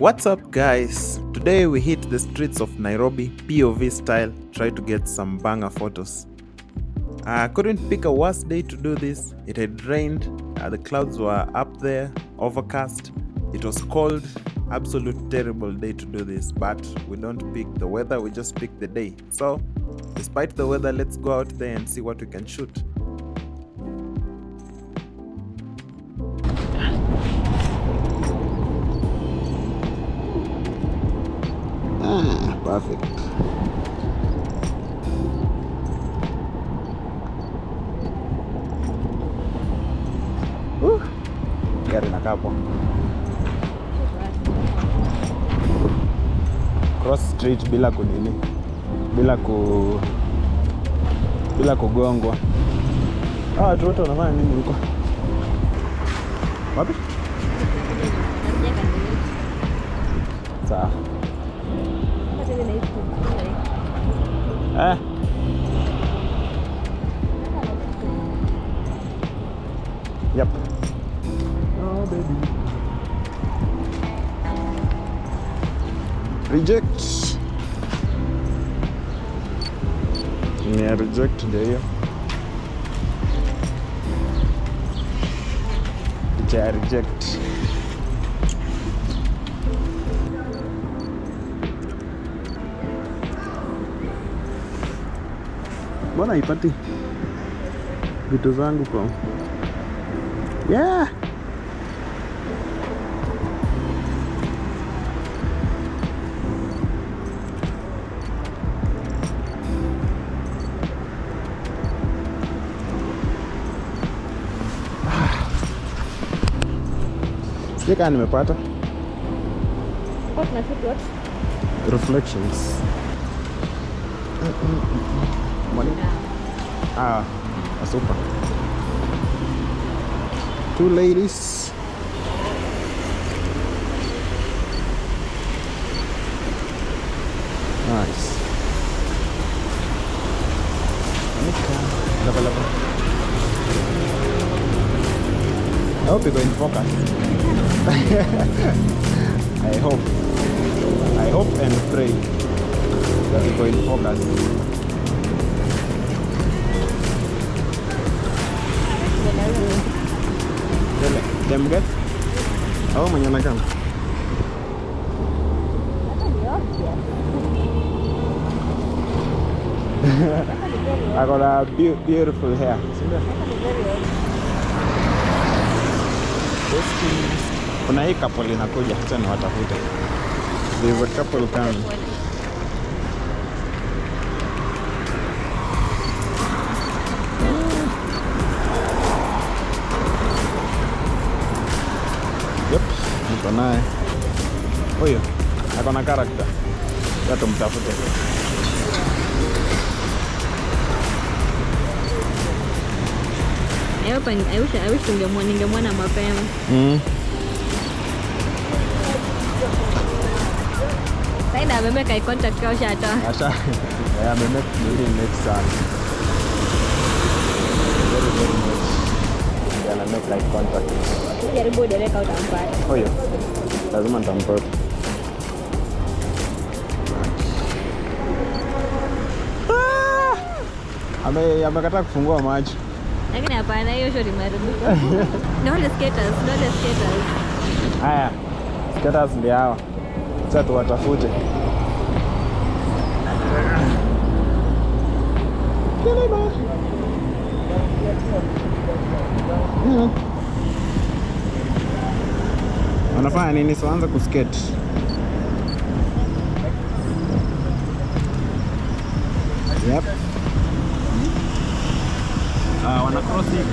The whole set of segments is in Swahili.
What's up guys? Today we hit the streets of Nairobi POV style, try to get some banger photos. I couldn't pick a worse day to do this. It had rained, the clouds were up there, overcast, it was cold, absolute terrible day to do this, but we don't pick the weather, we just pick the day. So despite the weather, let's go out there and see what we can shoot. Perfect. Gari na kapo. Cross street bila kunini. Bila kugongwa. Watu wote wanafanya nini huko? Wapi? Sawa. Yep. Oh baby. Reject. Yeah, reject there. Yeah, reject. Mbona ipati vitu zangu kwa sika nimepata reflections. Morning. Super. Two ladies. Nice. Okay. Level. I hope you're going to focus. I hope and pray that you're going to focus. Dem get? Oh, menyenangkan. I got a beautiful hair. Kuna hii couple inakuja, acha niwatafute. There's a couple coming. Yep, niko naye. Huyo ako na character. Yato mtafute. I wish ningemwona mapema. Saida amemeka eye contact kwa shata. Asha. Yeah, amemeka really next time. Very much. Yeah, amemeka eye contact. Jaribu dereka utampata. Huyo. Lazima nitampata. Amekataa kufungua macho. Lakini hapana, hiyo shot imeharibika. No the skaters. Haya. Skaters ndio hawa. Sasa tuwatafute. Wanafanya nini? So anza kuskate. Yep. Wana cross hivi.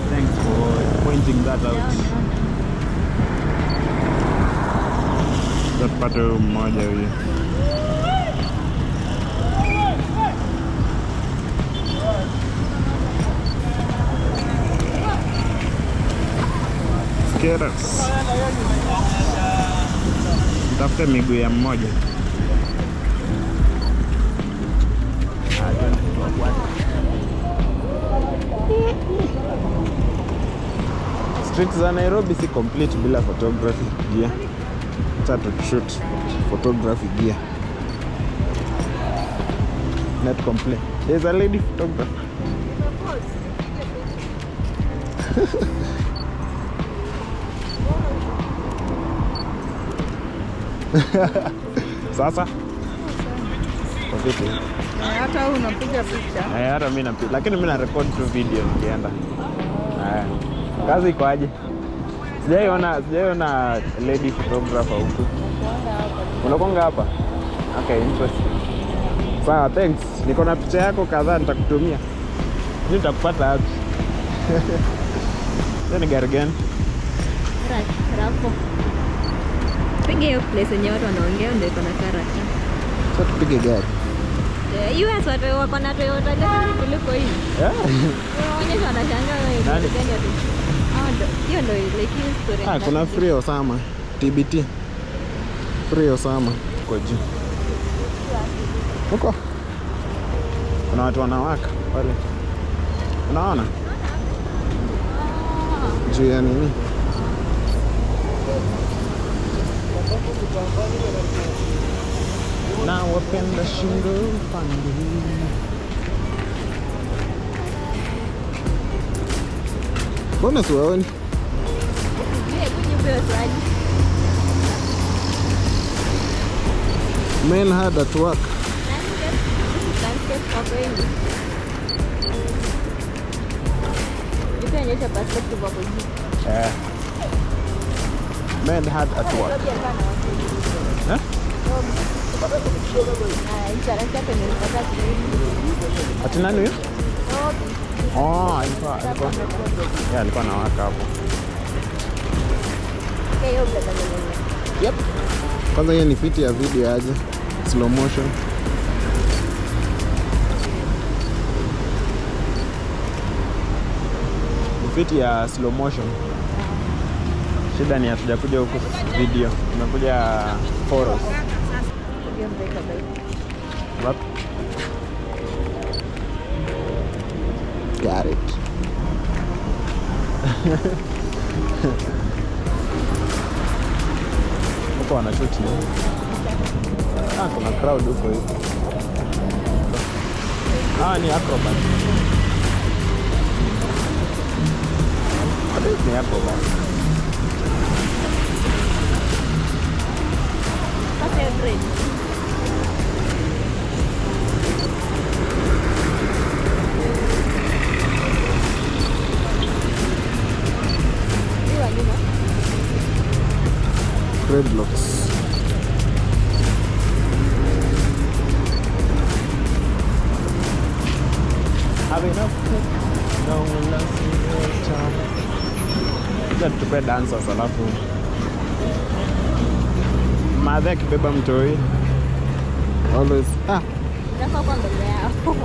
Thanks for pointing that out. Zapata mmoja huyo. Skaters. Tafute miguu ya mmoja. Streets za Nairobi si complete bila photography gear. Try to shoot photography gear. Not complete. There's a lady photographer. Sasa kwa vipi? Hata unapiga picha. Hata mimi napiga, lakini mimi na record tu video nikienda. Kazi iko aje? Sijaiona lady photographer huku. Unakonga hapa? Okay, interesting. Sawa, thanks. Niko na picha yako kadhaa nitakutumia. Nitakupata wapi? Ni gari gani? Rapo. Piga hiyo place yenye watu wanaongea ndio iko na character. Sasa tupige gari. US watu wako na Toyota gari kuliko hii. Unaonyesha wanashangaa wewe gani hapo. Hiyo ndio like history. Kuna free Osama. TBT. Free Osama. Kwa juu. Huko. Kuna watu wanawaka pale. Unaona? Juu ya nini? Na wapenda shingo pande. Mbona siwaoni? Men hard at work. Men hard at work. Huh? Ati nani huyo? Alikuwa na waka hapo. Yep. Kwanza hiyo ni fiti ya video aje. Slow motion. Ni fiti ya slow motion. Shida ni hatujakuja huku video. Tumekuja forest. What? Got it. Huko wanashoot. Kuna crowd huko hivi. Ni acrobat. Ni acrobat. What's your grade? Dreadlocks. Have enough? No one loves your time. Kuja tupe dancers alafu madhe akibeba mtoi. Always. Unafaa kwa mbele yao.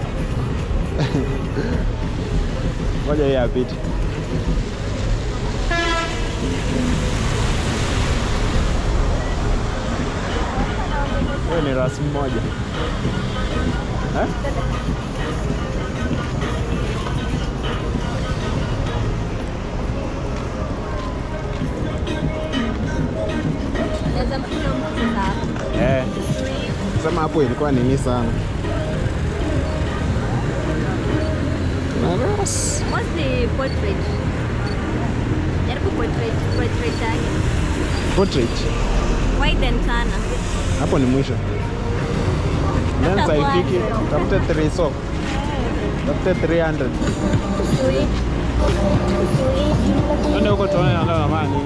Ngoja yeye apite. Wewe ni rasi mmoja. Sema hapo ilikuwa nini sana. What's the portrait? Jaribu portrait yake. Portrait? Widen sana. Hapo ni mwisho. Lensa ifiki, tapute 300. Tapute 300. Ndio huko tuone angalau mani.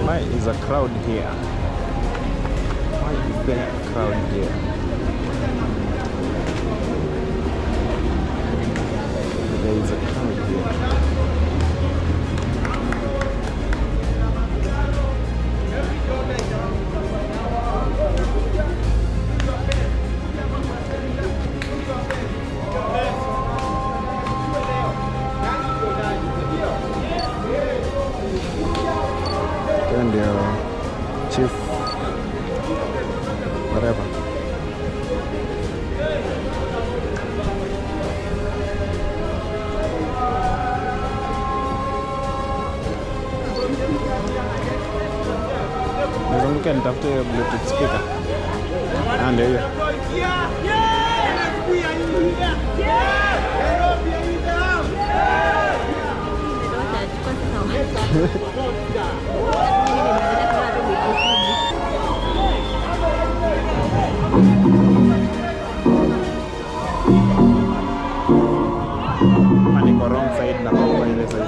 Why is a crowd here? Why is there a crowd here? There is a crowd here. Ndio chief whatever. nikumbuke nitafute Bluetooth speaker. Ndio hiyo. Niko wrong side na kwa ile side.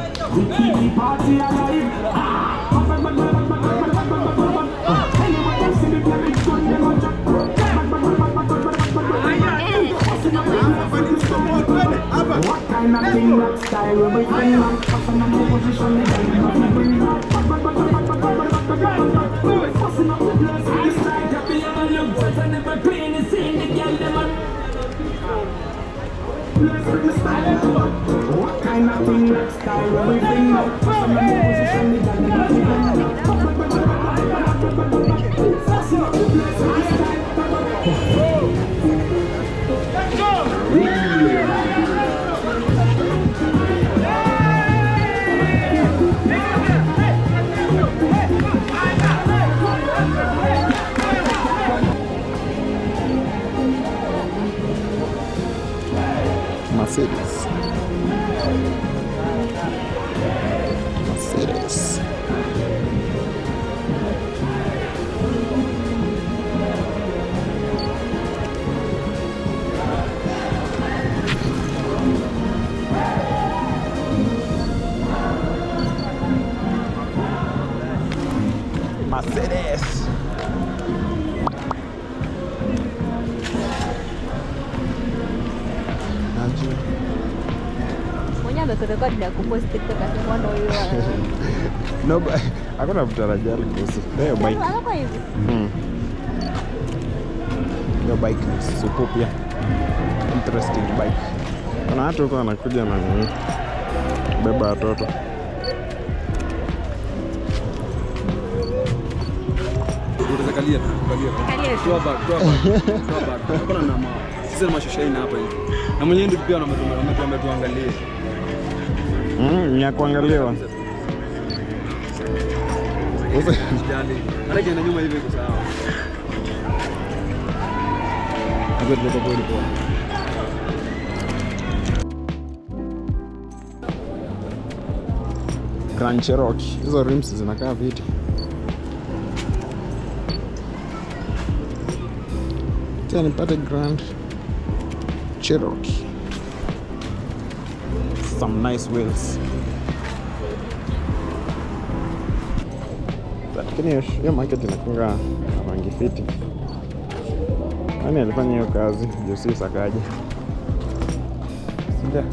Mercedes. Kurekodi na kupost TikTok asema ndio hiyo. No, hakuna mtarajia kuhusu hiyo bike. Hapa hivi. Hiyo bike ni super pia. Interesting bike. Kuna watu huko wanakuja na nini? Beba watoto. Kalia. Toa bag. Kuna na sisi na mashashaina hapa hivi. Na mwenyewe ndio pia ametuangalia. Ni ya kuangaliwa. Hata kienda nyuma hivi iko sawa. Hapo ndio kwa poa. Grand Cherokee. Hizo rims zinakaa viti. Tena nipate Grand Cherokee. Some nice wheels. Lakini hiyo market inakunga rangi fiti. Nani alifanya hiyo kazi? Josi Sakaja. Sinda.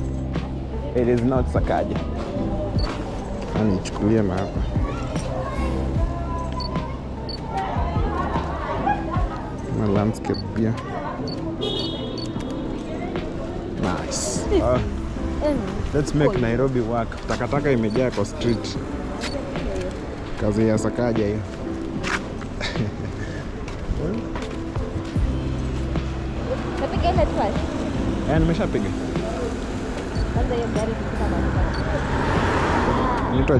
It is not Sakaja. Ani chukulia na hapa. Na landscape pia. Nice. Let's make Nairobi work. Takataka imejaa kwa street. Kazi ya Sakaja hiyo. Napiga ile twice. Nimeshapiga. Kwanza hiyo gari ikifika Inaitwa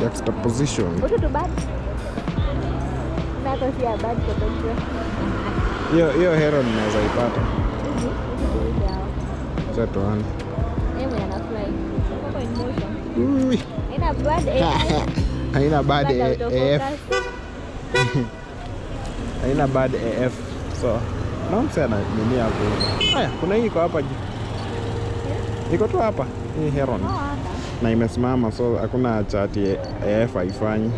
juxtaposition. Utu tu bad. Na kasi ya bad potential. Hiyo hero ninaweza ipata. Chato ana. Yeye anafly. Kwa in motion. Ui. Ina bad AF. Haina bad AF. Haina bad AF. So, naomba na nini hapo. Haya, kuna hii iko hapa juu. Iko tu hapa. Hii heron. Na imesimama so hakuna chati AF haifanyi.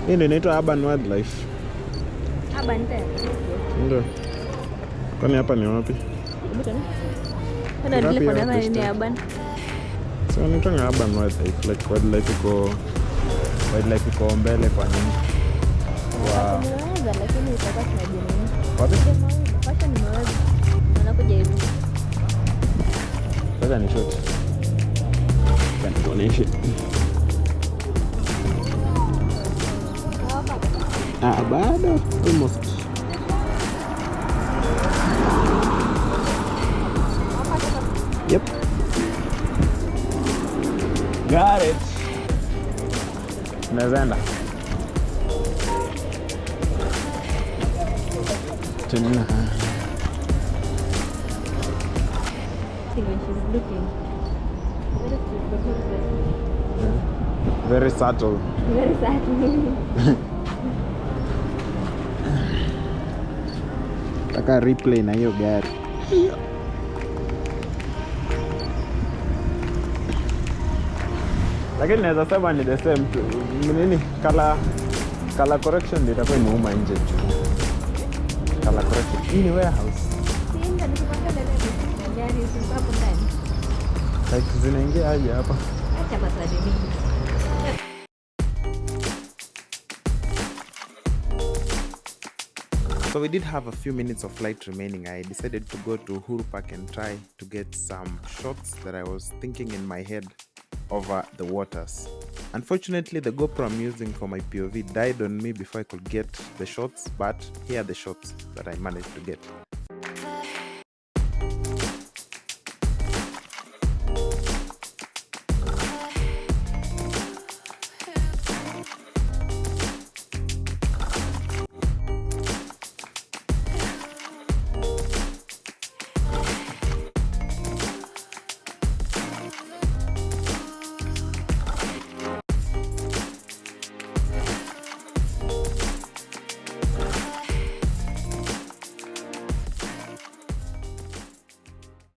Hii ndio inaitwa urban wildlife. Urban tena. Ndio. Kwani hapa ni wapi? Kuna ile kwa nani ni urban? So inaitwa urban wildlife, like wildlife iko mbele kwa nini? Wow. Nimeweza lakini itakuwa tunajua. Wapi? Wacha nimeweza. Wanakuja hivi. Sasa ni short. Can tuoneshe. Bado almost. Yep. Got it. tunaweza enda. Tuna When she's looking. very subtle. Very sad. Taka replay na hiyo gari. Lakini naweza sema ni the same tu. Nini? Color correction ndio itakuwa imeuma nje tu. Color correction. Hii ni warehouse. Sinda nikipata gari usipo hapo ndani. Like zinaingia aje hapa? Acha maswali mingi. So we did have a few minutes of flight remaining. I decided to go to Uhuru Park and try to get some shots that I was thinking in my head over the waters. Unfortunately, the Gopro I'm using for my POV died on me before I could get the shots, but here are the shots that I managed to get.